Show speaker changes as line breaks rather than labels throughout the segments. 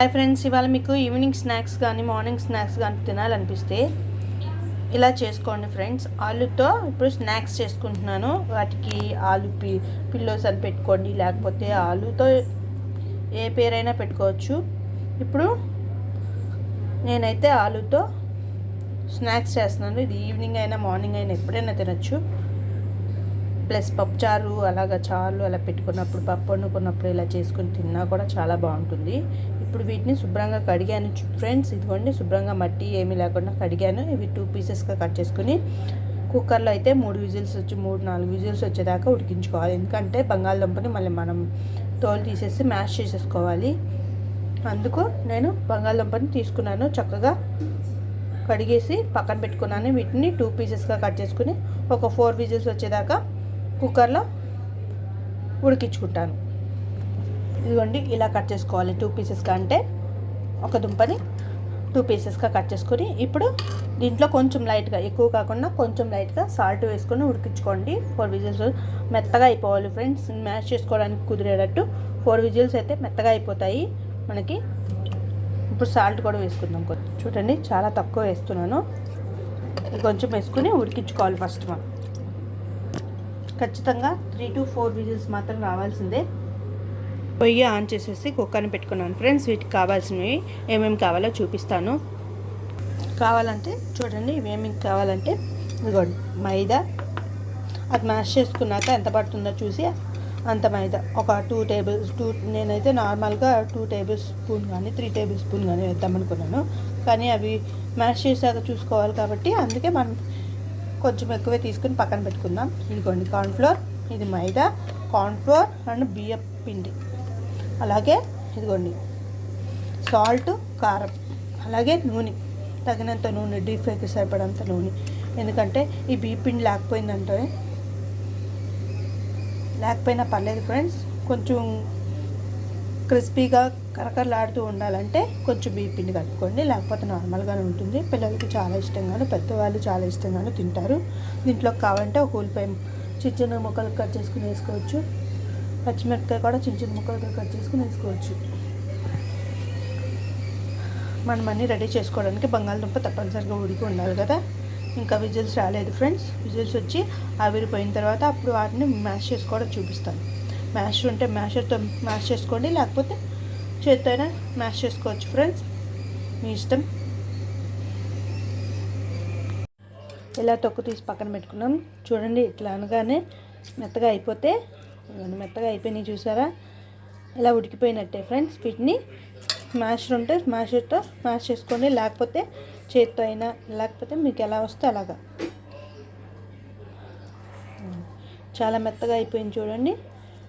Hi friends, ఇవాళ మీకు evening snacks కానీ మార్నింగ్ స్నాక్స్ కానీ తినాలనిపిస్తే ఇలా చేసుకోండి ఫ్రెండ్స్. ఆలుతో ఇప్పుడు స్నాక్స్ చేసుకుంటున్నాను. వాటికి ఆలు పిల్లోస్ అని పెట్టుకోండి, లేకపోతే ఆలుతో ఏ పేరైనా పెట్టుకోవచ్చు. ఇప్పుడు నేనైతే ఆలుతో స్నాక్స్ చేస్తున్నాను. ఇది ఈవినింగ్ అయినా మార్నింగ్ అయినా ఎప్పుడైనా తినచ్చు. ప్లస్ పప్పుచారు అలాగా చారు అలా పెట్టుకున్నప్పుడు, పప్పు వండుకున్నప్పుడు ఇలా చేసుకుని తిన్నా కూడా చాలా బాగుంటుంది. ఇప్పుడు వీటిని శుభ్రంగా కడిగాను ఫ్రెండ్స్. ఇదిగోండి, శుభ్రంగా మట్టి ఏమీ లేకుండా కడిగాను. ఇవి 2 పీసెస్గా కట్ చేసుకుని కుక్కర్లో అయితే 3-4 విజిల్స్ వచ్చేదాకా ఉడికించుకోవాలి. ఎందుకంటే బంగాళదుంపని మళ్ళీ మనం తోలు తీసేసి మ్యాష్ చేసేసుకోవాలి. అందుకు నేను బంగాళదుంపని తీసుకున్నాను, చక్కగా కడిగేసి పక్కన పెట్టుకున్నాను. వీటిని 2 పీసెస్గా కట్ చేసుకుని ఒక 4 విజిల్స్ వచ్చేదాకా కుక్కర్లో ఉడికించుకుంటాను. ఇదిగోండి, ఇలా కట్ చేసుకోవాలి 2 పీసెస్గా. అంటే ఒక దుంపని 2 పీసెస్గా కట్ చేసుకొని ఇప్పుడు దీంట్లో కొంచెం లైట్గా, ఎక్కువ కాకుండా కొంచెం లైట్గా సాల్ట్ వేసుకొని ఉడికించుకోండి. 4 విజిల్స్ మెత్తగా అయిపోవాలి ఫ్రెండ్స్. మ్యాష్ చేసుకోవడానికి కుదిరేటట్టు 4 విజిల్స్ అయితే మెత్తగా అయిపోతాయి మనకి. ఇప్పుడు సాల్ట్ కూడా వేసుకుందాం. చూడండి, చాలా తక్కువ వేస్తున్నాను. ఇది కొంచెం వేసుకుని ఉడికించుకోవాలి ఫస్ట్. మనం ఖచ్చితంగా 3-4 విజిల్స్ మాత్రం రావాల్సిందే. పొయ్యి ఆన్ చేసేసి కుక్కర్ని పెట్టుకున్నాను ఫ్రెండ్స్. వీటికి కావాల్సినవి ఏమేమి కావాలో చూపిస్తాను. కావాలంటే చూడండి, ఇవేమి కావాలంటే ఇదిగోండి, మైదా. అది మ్యాష్ చేసుకున్నాక ఎంత పడుతుందో చూసి అంత మైదా ఒక 2 నేనైతే నార్మల్గా 2 టేబుల్ స్పూన్ కానీ 3 టేబుల్ స్పూన్ కానీ వేద్దామనుకున్నాను. కానీ అవి మ్యాష్ చేశాక చూసుకోవాలి కాబట్టి అందుకే మనం కొంచెం ఎక్కువే తీసుకుని పక్కన పెట్టుకుందాం. ఇదిగోండి కార్న్ఫ్లోర్, ఇది మైదా, కార్న్ఫ్లోర్ అండ్ బియ్యం పిండి, అలాగే ఇదిగోండి సాల్ట్, కారం, అలాగే నూనె, తగినంత నూనె, డీప్ ఫ్రైకి సరిపడంత నూనె. ఎందుకంటే ఈ బియ్యం పిండి లేకపోయినా పర్లేదు ఫ్రెండ్స్. కొంచెం క్రిస్పీగా కరకరలాడుతూ ఉండాలంటే కొంచెం బియ్యం పిండి కలుపుకోండి, లేకపోతే నార్మల్గానే ఉంటుంది. పిల్లలకి చాలా ఇష్టంగాను, పెద్దవాళ్ళు చాలా ఇష్టంగాను తింటారు. దీంట్లోకి కావాలంటే ఒక ఉల్లిపాయ చిన్న ముక్కలు కట్ చేసుకుని వేసుకోవచ్చు. పచ్చిమిరపకాయ కూడా చిన్న ముక్కలుగా కట్ చేసుకుని వేసుకోవచ్చు. మనం అన్నీ రెడీ చేసుకోవడానికి బంగాళదుంప తప్పనిసరిగా ఉడికి ఉండాలి కదా. ఇంకా విజిల్స్ రాలేదు ఫ్రెండ్స్. విజిల్స్ వచ్చి ఆవిరిపోయిన తర్వాత అప్పుడు వాటిని మ్యాష్ చేసుకోవడం చూపిస్తాను. మ్యాష్ ఉంటే మ్యాషర్తో మ్యాష్ చేసుకోండి, లేకపోతే చేత్తో అయినా మ్యాష్ చేసుకోవచ్చు ఫ్రెండ్స్, మీ ఇష్టం. ఇలా తొక్కు తీసి పక్కన పెట్టుకున్నాం. చూడండి, ఇట్లా అనగానే మెత్తగా అయిపోతే, మెత్తగా అయిపోయినాయి చూసారా, ఇలా ఉడికిపోయినట్టే ఫ్రెండ్స్. వీటిని మ్యాషర్ ఉంటే మ్యాషర్తో మ్యాష్ చేసుకోండి, లేకపోతే చేత్తో అయినా, లేకపోతే మీకు ఎలా వస్తే అలాగా. చాలా మెత్తగా అయిపోయింది చూడండి.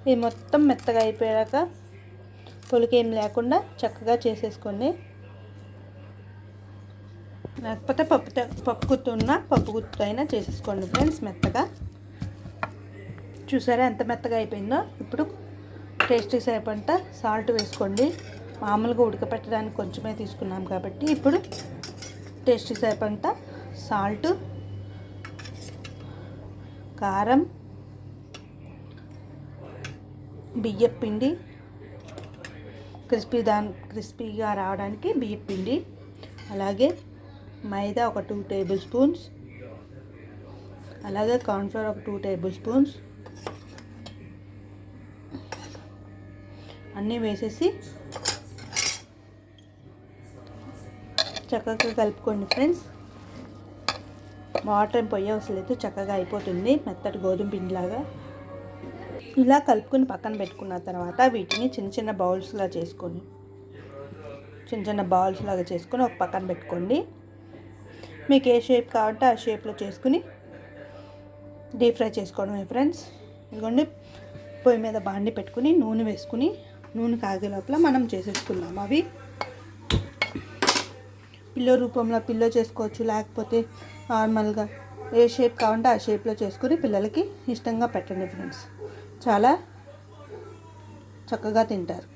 ఇది మొత్తం మెత్తగా అయిపోయాక పొలికేం లేకుండా చక్కగా చేసేసుకోండి. లేకపోతే పప్పు గుత్తో అయినా చేసేసుకోండి ఫ్రెండ్స్ మెత్తగా. చూసారా ఎంత మెత్తగా అయిపోయిందో. ఇప్పుడు టేస్ట్కి సరిపడంత సాల్ట్ వేసుకోండి. మామూలుగా ఉడకపెట్టడానికి కొంచెమే తీసుకున్నాం కాబట్టి ఇప్పుడు టేస్ట్కి సరిపడంత సాల్ట్, కారం, బియ్యం పిండి, క్రిస్పీగా రావడానికి బియ్యం పిండి, అలాగే మైదా ఒక 2 టేబుల్ స్పూన్స్, అలాగే కార్న్ఫ్లోర్ ఒక 2 టేబుల్ స్పూన్స్ అన్నీ వేసేసి చక్కగా కలుపుకోండి ఫ్రెండ్స్. వాటర్ ఏం పొయ్యి అవసరం లేదు, చక్కగా అయిపోతుంది మెత్తటి గోధుమ పిండిలాగా. ఇలా కలుపుకొని పక్కన పెట్టుకున్న తర్వాత వీటిని చిన్న బౌల్స్ లాగా చేసుకొని ఒక పక్కన పెట్టుకోండి. మీకు ఏ షేప్ కావాలంటే ఆ షేప్లో చేసుకుని డీప్ ఫ్రై చేసుకోవడమే ఫ్రెండ్స్. ఇదిగోండి, పొయ్యి మీద బాండి పెట్టుకుని నూనె వేసుకుని, నూనె కాగే లోపల మనం చేసేసుకున్నాం. అవి పిల్లో చేసుకోవచ్చు, లేకపోతే నార్మల్గా ఏ షేప్ కావాలంటే ఆ షేప్లో చేసుకుని పిల్లలకి ఇష్టంగా పెట్టండి ఫ్రెండ్స్. చాలా చక్కగా తింటారు.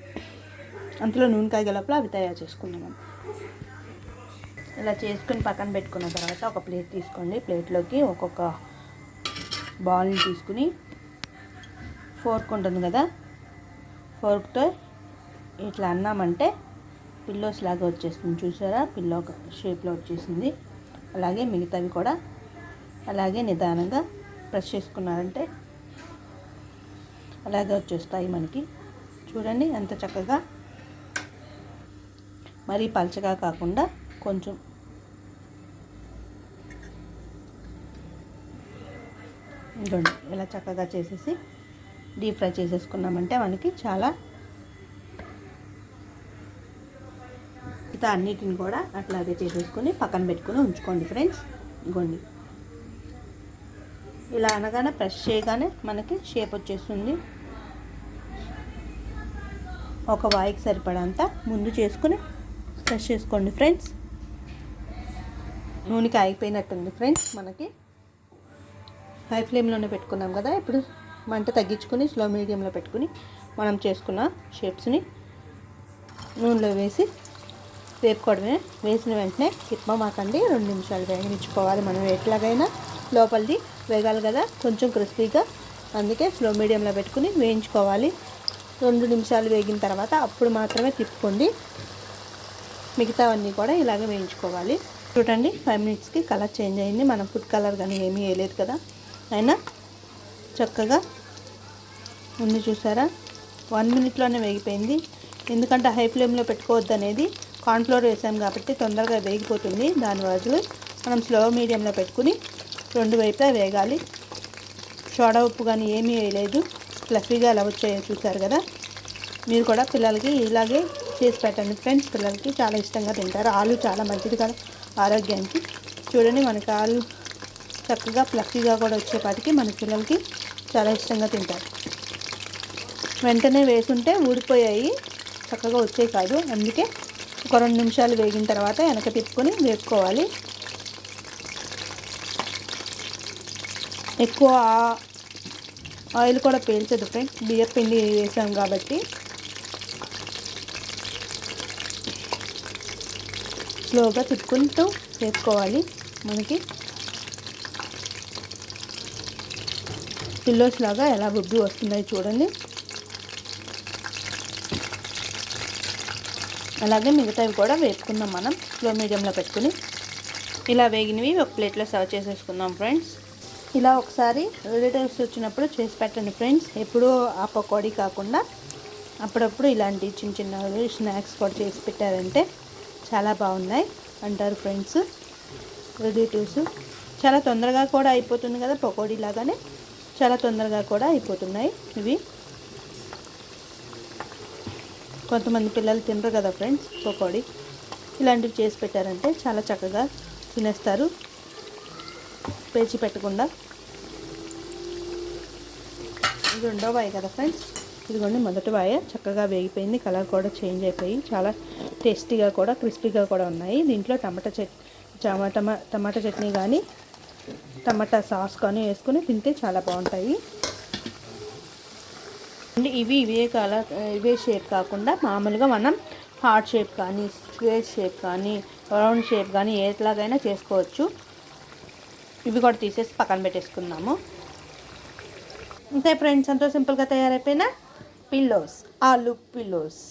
అంతలో నూనె కాగే లోపల అవి తయారు చేసుకున్నాం. ఇలా చేసుకుని పక్కన పెట్టుకున్న తర్వాత ఒక ప్లేట్ తీసుకోండి. ప్లేట్లోకి ఒక్కొక్క బాల్ని తీసుకుని ఫోర్క్ ఉంటుంది కదా, ఫోర్క్తో ఇట్లా అన్నామంటే పిల్లోస్ లాగా వచ్చేస్తుంది, చూసారా? పిల్లో షేప్లో వచ్చేసింది. అలాగే మిగతావి కూడా అలాగే నిదానంగా ప్రెస్ చేసుకున్నారంటే అలాగే వచ్చేస్తాయి మనకి. చూడండి ఎంత చక్కగా, మరీ పలచగా కాకుండా కొంచెం ఇదిగోండి ఇలా చక్కగా చేసేసి డీప్ ఫ్రై చేసేసుకున్నామంటే మనకి చాలా. అన్నిటిని కూడా అట్లాగే చేసేసుకొని పక్కన పెట్టుకొని ఉంచుకోండి ఫ్రెండ్స్. ఇదిగోండి ఇలా అనగానే ప్రెస్ చేయగానే మనకి షేప్ వచ్చేస్తుంది. ఒక వాయికి సరిపడంత ముందు చేసుకుని ప్రెస్ చేసుకోండి ఫ్రెండ్స్. నూనెకి ఆగిపోయినట్టుంది ఫ్రెండ్స్. మనకి హై ఫ్లేమ్లోనే పెట్టుకున్నాం కదా, ఇప్పుడు మంట తగ్గించుకొని స్లో మీడియంలో పెట్టుకుని మనం చేసుకున్న షేప్స్ని నూనెలో వేసి వేపుకోవడమే. వేసిన వెంటనే తిప్పమాకండి, 2 నిమిషాలు వేగనిచ్చుకోవాలి. మనం ఎట్లాగైనా లోపలిది వేగాలి కదా, కొంచెం క్రిస్పీగా, అందుకే స్లో మీడియంలో పెట్టుకుని వేయించుకోవాలి. 2 నిమిషాలు వేగిన తర్వాత అప్పుడు మాత్రమే తిప్పుకోండి. మిగతావన్నీ కూడా ఇలాగే వేయించుకోవాలి. చూడండి 5 మినిట్స్కి కలర్ చేంజ్ అయింది. మనం ఫుడ్ కలర్ కానీ ఏమీ వేయలేదు కదా, అయినా చక్కగా ఉంది. చూసారా? 1 మినిట్లోనే వేగిపోయింది. ఎందుకంటే హై ఫ్లేమ్లో పెట్టుకోవద్దు అనేది, కార్న్ఫ్లోర్ వేసాం కాబట్టి తొందరగా వేగిపోతుంది. దాని బదులు మనం స్లో మీడియంలో పెట్టుకుని 2 వైపులా వేగాలి. సోడా ఉప్పు కానీ ఏమీ వేయలేదు, ఫ్లఫీగా ఎలా వచ్చాయో చూసారు కదా. మీరు కూడా పిల్లలకి ఇలాగే చేసి పెట్టండి ఫ్రెండ్స్. పిల్లలకి చాలా ఇష్టంగా తింటారు. ఆలు చాలా మంచిది కదా ఆరోగ్యానికి. చూడండి మనకి ఆలు చక్కగా ఫ్లఫీగా కూడా వచ్చేపాటికి మన పిల్లలకి చాలా ఇష్టంగా తింటారు. వెంటనే వేసుంటే ఊడిపోయాయి, చక్కగా వచ్చాయి కాదు. అందుకే ఒక 2 నిమిషాలు వేగిన తర్వాత వెనక తిప్పుకొని వేపుకోవాలి. ఎక్కువ ఆయిల్ కూడా పీల్చదు ఫ్రెండ్స్, బియ్యం పిండి వేసాం కాబట్టి. స్లోగా తిప్పుకుంటూ వేసుకోవాలి. మనకి పిల్లోస్ లాగా ఎలా గుడ్డు వస్తున్నాయి చూడండి. అలాగే మిగతావి కూడా వేపుకుందాం మనం స్లో మీడియంలో పెట్టుకుని. ఇలా వేగినవి ఒక ప్లేట్లో సర్వ్ చేసేసుకుందాం ఫ్రెండ్స్. ఇలా ఒకసారి రిలేటివ్స్ వచ్చినప్పుడు చేసి పెట్టండి ఫ్రెండ్స్. ఎప్పుడూ ఆ పకోడీ కాకుండా అప్పుడప్పుడు ఇలాంటి చిన్న చిన్న స్నాక్స్ కూడా చేసి పెట్టారంటే చాలా బాగున్నాయి అంటారు ఫ్రెండ్స్, రిలేటివ్స్. చాలా తొందరగా కూడా అయిపోతుంది కదా, పకోడీ లాగానే చాలా తొందరగా కూడా అయిపోతున్నాయి ఇవి. కొంతమంది పిల్లలు తినరు కదా ఫ్రెండ్స్ పకోడీ, ఇలాంటివి చేసి పెట్టారంటే చాలా చక్కగా తినేస్తారు పేచి పెట్టకుండా. ఇది 2వ వాయి కదా ఫ్రెండ్స్. ఇదిగోండి మొదటి వాయ చక్కగా వేగిపోయింది, కలర్ కూడా చేంజ్ అయిపోయి చాలా టేస్టీగా కూడా క్రిస్పీగా కూడా ఉన్నాయి. దీంట్లో టమాటా చట్నీ కానీ టమాటా సాస్ కానీ వేసుకొని తింటే చాలా బాగుంటాయి. ఇవే షేప్ కాకుండా మామూలుగా మనం హార్ట్ షేప్ కానీ స్క్వేర్ షేప్ కానీ రౌండ్ షేప్ కానీ ఎట్లాగైనా చేసుకోవచ్చు. ఇవి కూడా తీసేసి పక్కన పెట్టేసుకుందాము. అంతే ఫ్రెండ్స్, ఎంతో సింపుల్గా తయారైపోయిన పిల్లోస్, ఆలు పిల్లోస్.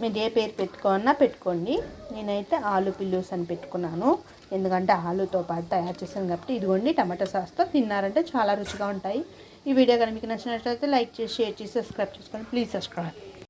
మీరు ఏ పేరు పెట్టుకోండి. నేనైతే ఆలు పిల్లోస్ అని పెట్టుకున్నాను, ఎందుకంటే ఆలుతో పాటు తయారు చేశాను కాబట్టి. ఇదిగోండి టమాటా సాస్తో తిన్నారంటే చాలా రుచిగా ఉంటాయి. ఈ వీడియో కానీ మీకు నచ్చినట్లయితే లైక్ చేసి, షేర్ చేసి, సబ్స్క్రైబ్ చేసుకోండి. Please subscribe.